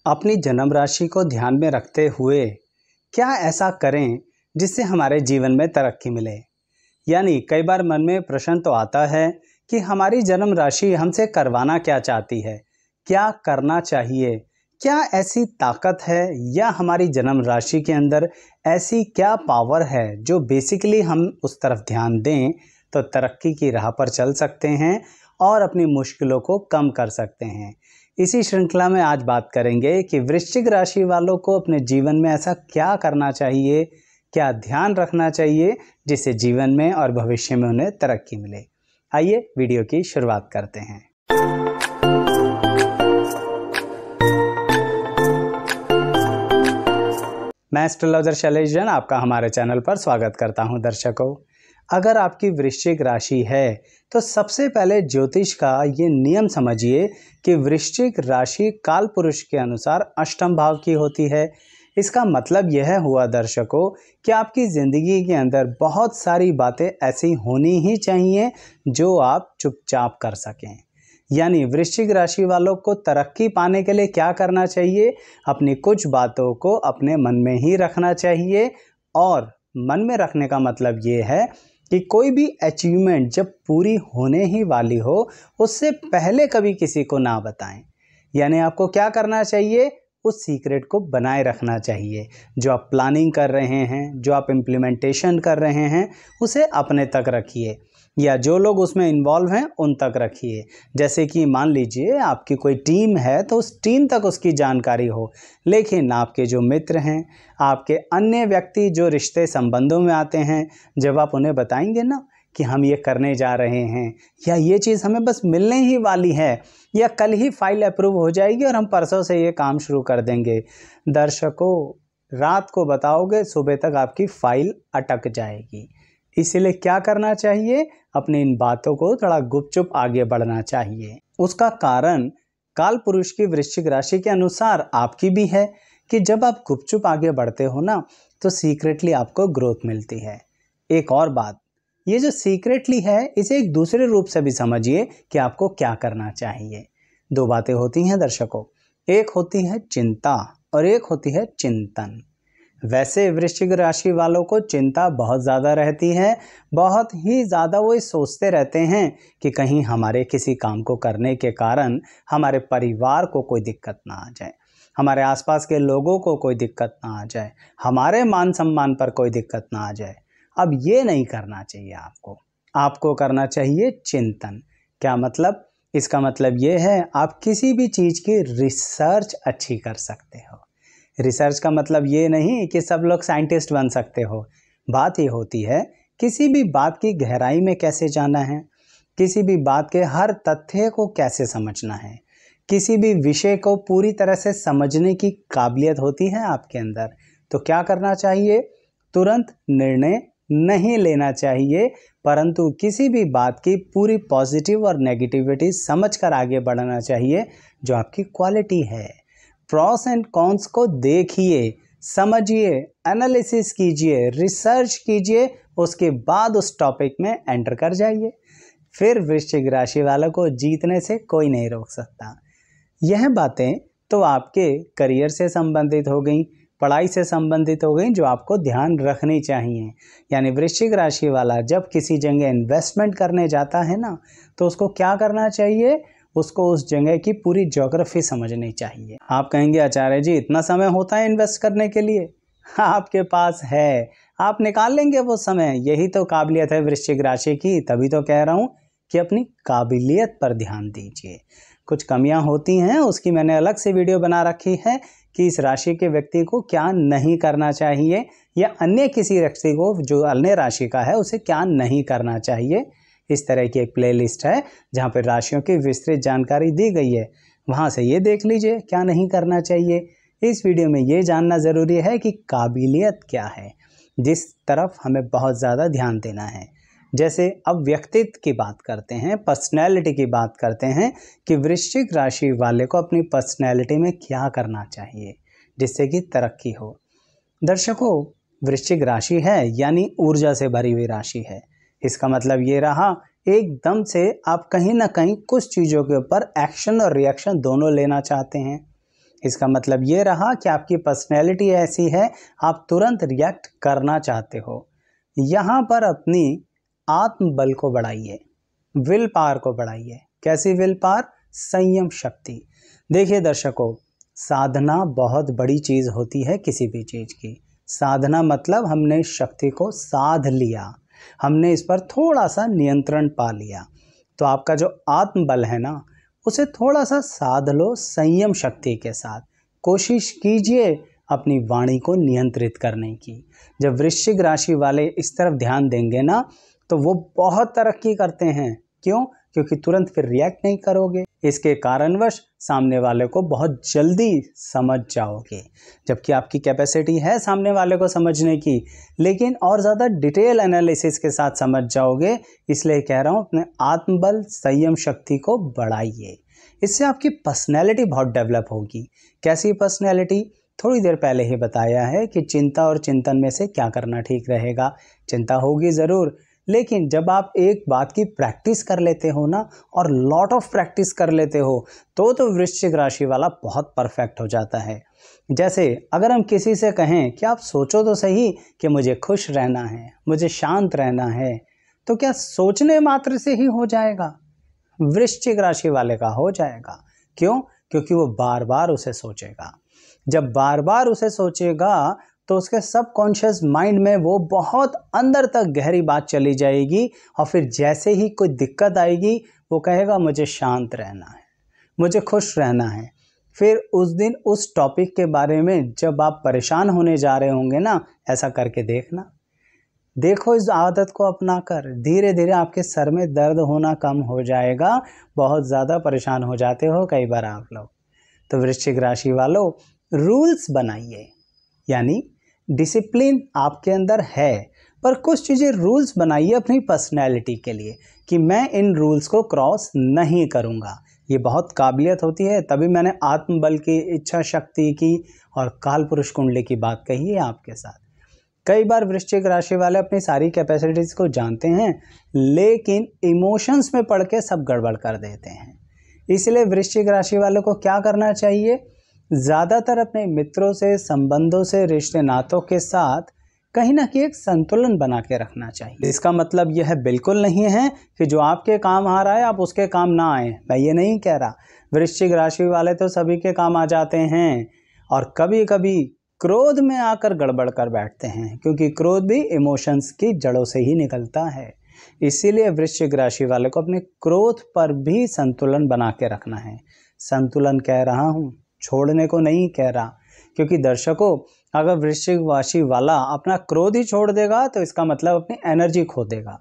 अपनी जन्म राशि को ध्यान में रखते हुए क्या ऐसा करें जिससे हमारे जीवन में तरक्की मिले। यानी कई बार मन में प्रश्न तो आता है कि हमारी जन्म राशि हमसे करवाना क्या चाहती है, क्या करना चाहिए, क्या ऐसी ताकत है या हमारी जन्म राशि के अंदर ऐसी क्या पावर है जो बेसिकली हम उस तरफ ध्यान दें तो तरक्की की राह पर चल सकते हैं और अपनी मुश्किलों को कम कर सकते हैं। इसी श्रृंखला में आज बात करेंगे कि वृश्चिक राशि वालों को अपने जीवन में ऐसा क्या करना चाहिए, क्या ध्यान रखना चाहिए जिससे जीवन में और भविष्य में उन्हें तरक्की मिले। आइए वीडियो की शुरुआत करते हैं। मैं एस्ट्रोलॉजर शैलेश जैन आपका हमारे चैनल पर स्वागत करता हूं। दर्शकों, अगर आपकी वृश्चिक राशि है तो सबसे पहले ज्योतिष का ये नियम समझिए कि वृश्चिक राशि काल पुरुष के अनुसार अष्टम भाव की होती है। इसका मतलब यह हुआ दर्शकों कि आपकी ज़िंदगी के अंदर बहुत सारी बातें ऐसी होनी ही चाहिए जो आप चुपचाप कर सकें। यानी वृश्चिक राशि वालों को तरक्की पाने के लिए क्या करना चाहिए, अपनी कुछ बातों को अपने मन में ही रखना चाहिए। और मन में रखने का मतलब ये है कि कोई भी अचीवमेंट जब पूरी होने ही वाली हो उससे पहले कभी किसी को ना बताएं। यानी आपको क्या करना चाहिए, उस सीक्रेट को बनाए रखना चाहिए। जो आप प्लानिंग कर रहे हैं, जो आप इम्प्लीमेंटेशन कर रहे हैं, उसे अपने तक रखिए या जो लोग उसमें इन्वॉल्व हैं उन तक रखिए। जैसे कि मान लीजिए आपकी कोई टीम है तो उस टीम तक उसकी जानकारी हो, लेकिन आपके जो मित्र हैं, आपके अन्य व्यक्ति जो रिश्ते संबंधों में आते हैं, जब आप उन्हें बताएंगे ना कि हम ये करने जा रहे हैं या ये चीज़ हमें बस मिलने ही वाली है या कल ही फाइल अप्रूव हो जाएगी और हम परसों से ये काम शुरू कर देंगे, दर्शकों रात को बताओगे सुबह तक आपकी फाइल अटक जाएगी। इसीलिए क्या करना चाहिए, अपनी इन बातों को थोड़ा गुपचुप आगे बढ़ना चाहिए। उसका कारण काल पुरुष की वृश्चिक राशि के अनुसार आपकी भी है कि जब आप गुपचुप आगे बढ़ते हो ना तो सीक्रेटली आपको ग्रोथ मिलती है। एक और बात, ये जो सीक्रेटली है इसे एक दूसरे रूप से भी समझिए कि आपको क्या करना चाहिए। दो बातें होती हैं दर्शकों, एक होती है चिंता और एक होती है चिंतन। वैसे वृश्चिक राशि वालों को चिंता बहुत ज़्यादा रहती है, बहुत ही ज़्यादा वो सोचते रहते हैं कि कहीं हमारे किसी काम को करने के कारण हमारे परिवार को कोई दिक्कत ना आ जाए, हमारे आसपास के लोगों को कोई दिक्कत ना आ जाए, हमारे मान सम्मान पर कोई दिक्कत ना आ जाए। अब ये नहीं करना चाहिए आपको करना चाहिए चिंतन। क्या मतलब, इसका मतलब ये है आप किसी भी चीज़ की रिसर्च अच्छी कर सकते हो। रिसर्च का मतलब ये नहीं कि सब लोग साइंटिस्ट बन सकते हो। बात ये होती है किसी भी बात की गहराई में कैसे जाना है, किसी भी बात के हर तथ्य को कैसे समझना है, किसी भी विषय को पूरी तरह से समझने की काबिलियत होती है आपके अंदर। तो क्या करना चाहिए, तुरंत निर्णय नहीं लेना चाहिए, परंतु किसी भी बात की पूरी पॉजिटिव और नेगेटिविटी समझकर आगे बढ़ना चाहिए जो आपकी क्वालिटी है। प्रॉस एंड कॉन्स को देखिए, समझिए, एनालिसिस कीजिए, रिसर्च कीजिए, उसके बाद उस टॉपिक में एंटर कर जाइए। फिर वृश्चिक राशि वालों को जीतने से कोई नहीं रोक सकता। यह बातें तो आपके करियर से संबंधित हो गई, पढ़ाई से संबंधित हो गई, जो आपको ध्यान रखनी चाहिए। यानी वृश्चिक राशि वाला जब किसी जगह इन्वेस्टमेंट करने जाता है ना तो उसको क्या करना चाहिए, उसको उस जगह की पूरी ज्योग्राफी समझनी चाहिए। आप कहेंगे आचार्य जी इतना समय होता है इन्वेस्ट करने के लिए? आपके पास है, आप निकाल लेंगे वो समय। यही तो काबिलियत है वृश्चिक राशि की। तभी तो कह रहा हूँ कि अपनी काबिलियत पर ध्यान दीजिए। कुछ कमियां होती हैं, उसकी मैंने अलग से वीडियो बना रखी है कि इस राशि के व्यक्ति को क्या नहीं करना चाहिए या अन्य किसी व्यक्ति को जो अन्य राशि का है उसे क्या नहीं करना चाहिए। इस तरह की एक प्लेलिस्ट है जहाँ पर राशियों की विस्तृत जानकारी दी गई है, वहाँ से ये देख लीजिए क्या नहीं करना चाहिए। इस वीडियो में ये जानना ज़रूरी है कि काबिलियत क्या है जिस तरफ हमें बहुत ज़्यादा ध्यान देना है। जैसे अब व्यक्तित्व की बात करते हैं, पर्सनैलिटी की बात करते हैं कि वृश्चिक राशि वाले को अपनी पर्सनैलिटी में क्या करना चाहिए जिससे कि तरक्की हो। दर्शकों, वृश्चिक राशि है यानी ऊर्जा से भरी हुई राशि है। इसका मतलब ये रहा एकदम से आप कहीं ना कहीं कुछ चीज़ों के ऊपर एक्शन और रिएक्शन दोनों लेना चाहते हैं। इसका मतलब ये रहा कि आपकी पर्सनैलिटी ऐसी है, आप तुरंत रिएक्ट करना चाहते हो। यहाँ पर अपनी आत्मबल को बढ़ाइए, विल पावर को बढ़ाइए। कैसी विल पावर? संयम शक्ति। देखिए दर्शकों, साधना बहुत बड़ी चीज़ होती है किसी भी चीज़ की। साधना मतलब हमने शक्ति को साध लिया, हमने इस पर थोड़ा सा नियंत्रण पा लिया। तो आपका जो आत्मबल है ना, उसे थोड़ा सा साध लो संयम शक्ति के साथ। कोशिश कीजिए अपनी वाणी को नियंत्रित करने की। जब वृश्चिक राशि वाले इस तरफ ध्यान देंगे ना, तो वो बहुत तरक्की करते हैं। क्यों? क्योंकि तुरंत फिर रिएक्ट नहीं करोगे। इसके कारणवश सामने वाले को बहुत जल्दी समझ जाओगे, जबकि आपकी कैपेसिटी है सामने वाले को समझने की, लेकिन और ज़्यादा डिटेल एनालिसिस के साथ समझ जाओगे। इसलिए कह रहा हूँ, अपने आत्मबल संयम शक्ति को बढ़ाइए। इससे आपकी पर्सनैलिटी बहुत डेवलप होगी। कैसी पर्सनैलिटी? थोड़ी देर पहले ही बताया है कि चिंता और चिंतन में से क्या करना ठीक रहेगा। चिंता होगी ज़रूर, लेकिन जब आप एक बात की प्रैक्टिस कर लेते हो ना, और लॉट ऑफ प्रैक्टिस कर लेते हो, तो वृश्चिक राशि वाला बहुत परफेक्ट हो जाता है। जैसे अगर हम किसी से कहें कि आप सोचो तो सही कि मुझे खुश रहना है, मुझे शांत रहना है, तो क्या सोचने मात्र से ही हो जाएगा? वृश्चिक राशि वाले का हो जाएगा। क्यों? क्योंकि वो बार बार उसे सोचेगा। जब बार बार उसे सोचेगा तो उसके सबकॉन्शियस माइंड में वो बहुत अंदर तक गहरी बात चली जाएगी, और फिर जैसे ही कोई दिक्कत आएगी वो कहेगा मुझे शांत रहना है, मुझे खुश रहना है। फिर उस दिन उस टॉपिक के बारे में जब आप परेशान होने जा रहे होंगे ना, ऐसा करके देखना। देखो, इस आदत को अपनाकर धीरे धीरे आपके सर में दर्द होना कम हो जाएगा। बहुत ज़्यादा परेशान हो जाते हो कई बार आप लोग। तो वृश्चिक राशि वालों, रूल्स बनाइए, यानी डिसिप्लिन आपके अंदर है, पर कुछ चीज़ें रूल्स बनाइए अपनी पर्सनैलिटी के लिए कि मैं इन रूल्स को क्रॉस नहीं करूँगा। ये बहुत काबिलियत होती है। तभी मैंने आत्मबल की, इच्छा शक्ति की और काल पुरुष कुंडली की बात कही है आपके साथ। कई बार वृश्चिक राशि वाले अपनी सारी कैपेसिटीज़ को जानते हैं, लेकिन इमोशंस में पड़ के सब गड़बड़ कर देते हैं। इसलिए वृश्चिक राशि वालों को क्या करना चाहिए? ज़्यादातर अपने मित्रों से, संबंधों से, रिश्ते नातों के साथ कहीं ना कहीं एक संतुलन बना के रखना चाहिए। इसका मतलब यह बिल्कुल नहीं है कि जो आपके काम आ रहा है आप उसके काम ना आए। मैं ये नहीं कह रहा। वृश्चिक राशि वाले तो सभी के काम आ जाते हैं, और कभी कभी क्रोध में आकर गड़बड़ कर बैठते हैं, क्योंकि क्रोध भी इमोशंस की जड़ों से ही निकलता है। इसीलिए वृश्चिक राशि वाले को अपने क्रोध पर भी संतुलन बना के रखना है। संतुलन कह रहा हूँ, छोड़ने को नहीं कह रहा। क्योंकि दर्शकों, अगर वृश्चिक राशि वाला अपना क्रोध ही छोड़ देगा तो इसका मतलब अपनी एनर्जी खो देगा।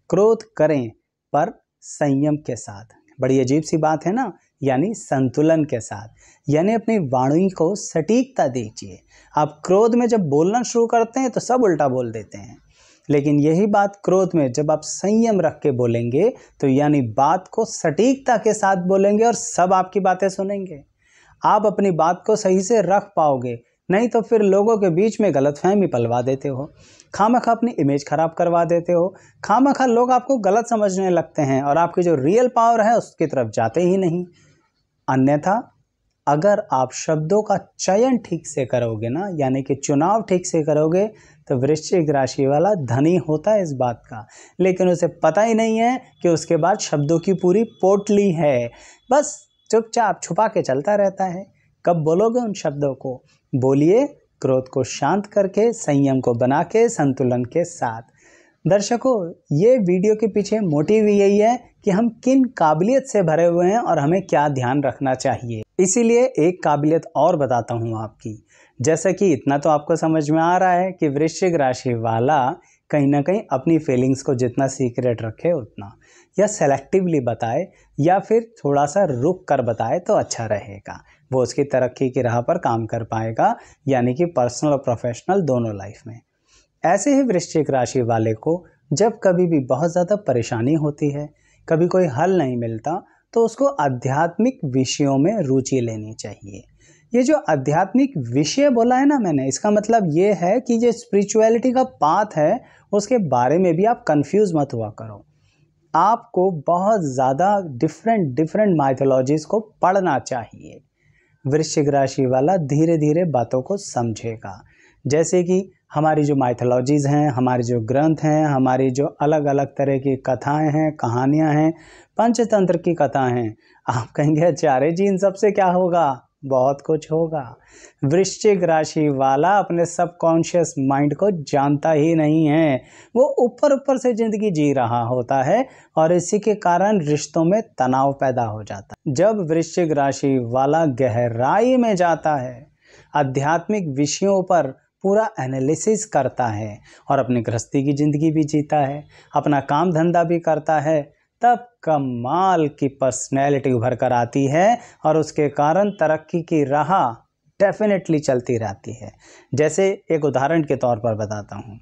क्रोध करें पर संयम के साथ। बड़ी अजीब सी बात है ना, यानी संतुलन के साथ, यानी अपनी वाणी को सटीकता दीजिए। आप क्रोध में जब बोलना शुरू करते हैं तो सब उल्टा बोल देते हैं, लेकिन यही बात क्रोध में जब आप संयम रख के बोलेंगे तो यानी बात को सटीकता के साथ बोलेंगे और सब आपकी बातें सुनेंगे। आप अपनी बात को सही से रख पाओगे, नहीं तो फिर लोगों के बीच में गलतफहमी पलवा देते हो, खामखा अपनी इमेज खराब करवा देते हो, खामखा लोग आपको गलत समझने लगते हैं और आपकी जो रियल पावर है उसकी तरफ जाते ही नहीं। अन्यथा अगर आप शब्दों का चयन ठीक से करोगे ना, यानी कि चुनाव ठीक से करोगे, तो वृश्चिक राशि वाला धनी होता है इस बात का, लेकिन उसे पता ही नहीं है कि उसके बाद शब्दों की पूरी पोटली है। बस चुपचाप छुपा के चलता रहता है। कब बोलोगे उन शब्दों को? बोलिए क्रोध को शांत करके, संयम को बना के, संतुलन के साथ। दर्शकों, ये वीडियो के पीछे मोटिव यही है कि हम किन काबिलियत से भरे हुए हैं और हमें क्या ध्यान रखना चाहिए। इसीलिए एक काबिलियत और बताता हूँ आपकी। जैसा कि इतना तो आपको समझ में आ रहा है कि वृश्चिक राशि वाला कहीं ना कहीं अपनी फीलिंग्स को जितना सीक्रेट रखे उतना, या सेलेक्टिवली बताए, या फिर थोड़ा सा रुक कर बताए तो अच्छा रहेगा। वो उसकी तरक्की की राह पर काम कर पाएगा, यानी कि पर्सनल और प्रोफेशनल दोनों लाइफ में। ऐसे ही वृश्चिक राशि वाले को जब कभी भी बहुत ज़्यादा परेशानी होती है, कभी कोई हल नहीं मिलता, तो उसको आध्यात्मिक विषयों में रुचि लेनी चाहिए। ये जो आध्यात्मिक विषय बोला है ना मैंने, इसका मतलब ये है कि जो स्पिरिचुअलिटी का पाथ है उसके बारे में भी आप कंफ्यूज मत हुआ करो। आपको बहुत ज़्यादा डिफरेंट माइथोलॉजीज़ को पढ़ना चाहिए। वृश्चिक राशि वाला धीरे धीरे बातों को समझेगा। जैसे कि हमारी जो माइथोलॉजीज़ हैं, हमारे जो ग्रंथ हैं, हमारी जो अलग अलग तरह की कथाएं हैं, कहानियां हैं, पंचतंत्र की कथा हैं, आप कहेंगे अचार्य जी इन सबसे क्या होगा? बहुत कुछ होगा। वृश्चिक राशि वाला अपने सबकॉन्शियस माइंड को जानता ही नहीं है, वो ऊपर ऊपर से जिंदगी जी रहा होता है और इसी के कारण रिश्तों में तनाव पैदा हो जाता है। जब वृश्चिक राशि वाला गहराई में जाता है, आध्यात्मिक विषयों पर पूरा एनालिसिस करता है और अपनी गृहस्थी की ज़िंदगी भी जीता है, अपना काम धंधा भी करता है, तब कमाल की पर्सनैलिटी उभर कर आती है और उसके कारण तरक्की की राह डेफिनेटली चलती रहती है। जैसे एक उदाहरण के तौर पर बताता हूँ,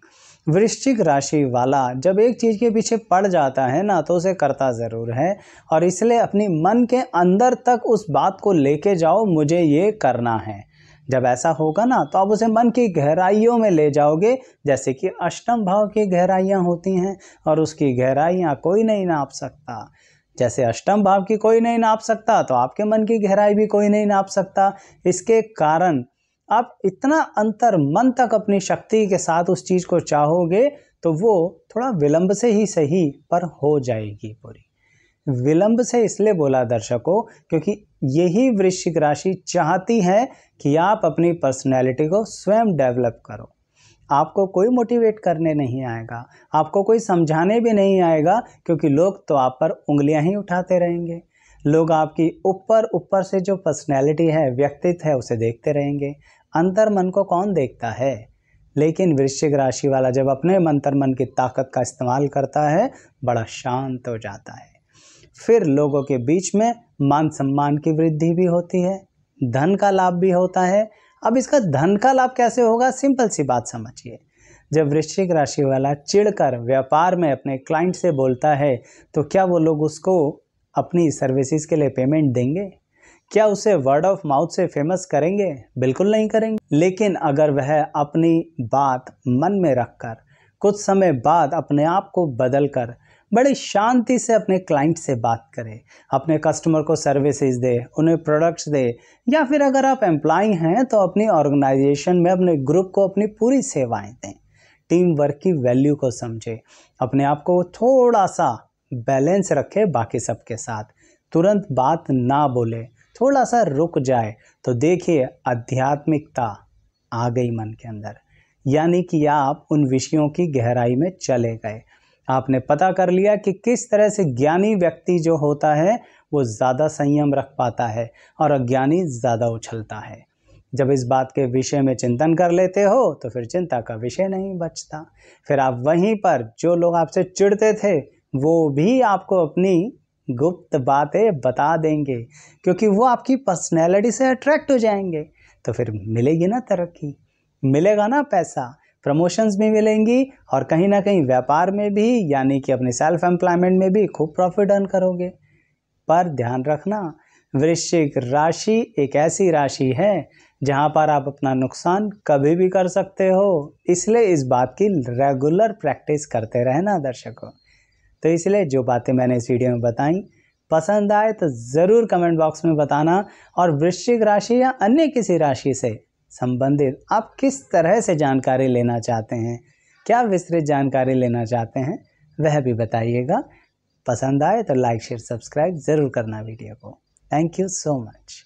वृश्चिक राशि वाला जब एक चीज़ के पीछे पड़ जाता है ना, तो उसे करता ज़रूर है और इसलिए अपनी मन के अंदर तक उस बात को लेके जाओ, मुझे ये करना है। जब ऐसा होगा ना, तो आप उसे मन की गहराइयों में ले जाओगे, जैसे कि अष्टम भाव की गहराइयाँ होती हैं और उसकी गहराइयाँ कोई नहीं नाप सकता। जैसे अष्टम भाव की कोई नहीं नाप सकता, तो आपके मन की गहराई भी कोई नहीं नाप सकता। इसके कारण आप इतना अंतर मन तक अपनी शक्ति के साथ उस चीज़ को चाहोगे, तो वो थोड़ा विलंब से ही सही पर हो जाएगी पूरी। विलंब से इसलिए बोला दर्शकों, क्योंकि यही वृश्चिक राशि चाहती है कि आप अपनी पर्सनैलिटी को स्वयं डेवलप करो। आपको कोई मोटिवेट करने नहीं आएगा, आपको कोई समझाने भी नहीं आएगा, क्योंकि लोग तो आप पर उंगलियां ही उठाते रहेंगे। लोग आपकी ऊपर ऊपर से जो पर्सनैलिटी है, व्यक्तित्व है, उसे देखते रहेंगे। अंतर मन को कौन देखता है? लेकिन वृश्चिक राशि वाला जब अपने मंतर मन की ताकत का इस्तेमाल करता है, बड़ा शांत हो जाता है। फिर लोगों के बीच में मान सम्मान की वृद्धि भी होती है, धन का लाभ भी होता है। अब इसका धन का लाभ कैसे होगा? सिंपल सी बात समझिए। जब वृश्चिक राशि वाला चिढ़कर व्यापार में अपने क्लाइंट से बोलता है, तो क्या वो लोग उसको अपनी सर्विसेज के लिए पेमेंट देंगे? क्या उसे वर्ड ऑफ माउथ से फेमस करेंगे? बिल्कुल नहीं करेंगे। लेकिन अगर वह अपनी बात मन में रखकर कुछ समय बाद अपने आप को बदल कर बड़ी शांति से अपने क्लाइंट से बात करें, अपने कस्टमर को सर्विसेज दे, उन्हें प्रोडक्ट्स दे, या फिर अगर आप एम्प्लॉय हैं तो अपनी ऑर्गेनाइजेशन में अपने ग्रुप को अपनी पूरी सेवाएं दें, टीम वर्क की वैल्यू को समझे, अपने आप को थोड़ा सा बैलेंस रखे बाकी सबके साथ, तुरंत बात ना बोले, थोड़ा सा रुक जाए, तो देखिए आध्यात्मिकता आ गई मन के अंदर, यानी कि आप उन विषयों की गहराई में चले गए। आपने पता कर लिया कि किस तरह से ज्ञानी व्यक्ति जो होता है वो ज़्यादा संयम रख पाता है और अज्ञानी ज़्यादा उछलता है। जब इस बात के विषय में चिंतन कर लेते हो, तो फिर चिंता का विषय नहीं बचता। फिर आप वहीं पर जो लोग आपसे चिढ़ते थे, वो भी आपको अपनी गुप्त बातें बता देंगे, क्योंकि वो आपकी पर्सनैलिटी से अट्रैक्ट हो जाएंगे। तो फिर मिलेगी ना तरक्की, मिलेगा ना पैसा, प्रमोशंस भी मिलेंगी और कहीं ना कहीं व्यापार में भी, यानी कि अपने सेल्फ एम्प्लॉयमेंट में भी खूब प्रॉफिट अर्न करोगे। पर ध्यान रखना, वृश्चिक राशि एक ऐसी राशि है जहां पर आप अपना नुकसान कभी भी कर सकते हो, इसलिए इस बात की रेगुलर प्रैक्टिस करते रहना दर्शकों। तो इसलिए जो बातें मैंने इस वीडियो में बताई पसंद आए तो ज़रूर कमेंट बॉक्स में बताना, और वृश्चिक राशि या अन्य किसी राशि से संबंधित आप किस तरह से जानकारी लेना चाहते हैं, क्या विस्तृत जानकारी लेना चाहते हैं, वह भी बताइएगा। पसंद आए तो लाइक शेयर सब्सक्राइब ज़रूर करना वीडियो को। Thank you so much.